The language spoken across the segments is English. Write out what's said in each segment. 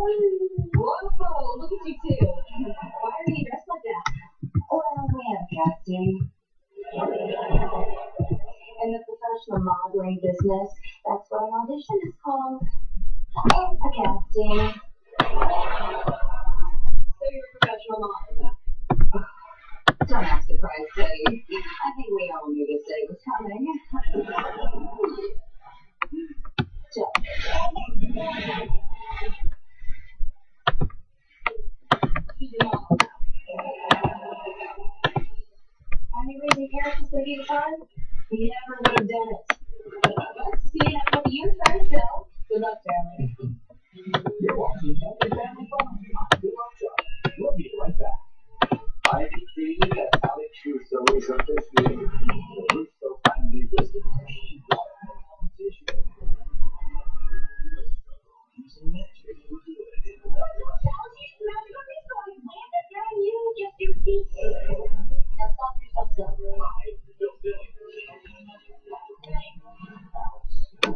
Whoa, look at you two. Why are you dressed like that? Well, we have casting. In the professional modeling business, that's what an audition is called. A casting. So you're a professional model now? Don't act surprised, Teddy. I think we all knew this day was coming. She's a model now. Any reason Paris is going to be the fun? You never would have done it. Let's see what you're trying to sell. Good luck, Charlie. You're watching Happy Family Fun. We'll be right back. IDC and Alex Russo is officially Russo finally listed machine water competition. Using magic will do it. You just your feet. Now stop yourself, Silver.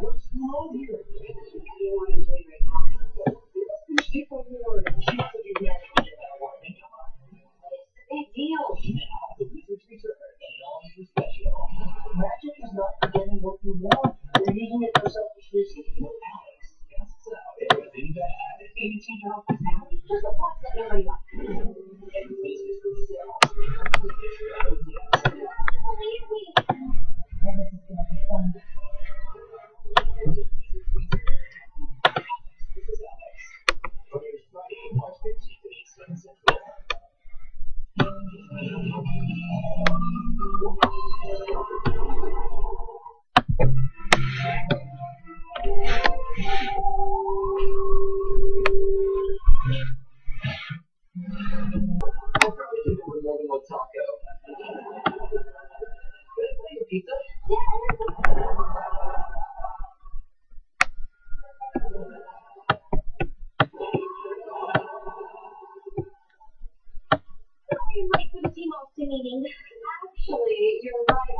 What's going on here? You want to enjoy your house. People who are accused of using magic that want to come on. It's a big deal. Now, the wizard's research and all is special. Magic is not getting what you want. You're using it for selfish reasons. Well, Alex, guess out everything bad. You can change your whole personality. Just the parts that nobody likes. And this is for sale. Believe me. And this is going to be fun. This is Alex. Premieres Friday, March 15th at 8, 7 Central. I'll probably do it with more than one taco. Can I play your pizza? Sorry I'm late for the team Austin meeting. Actually, you're right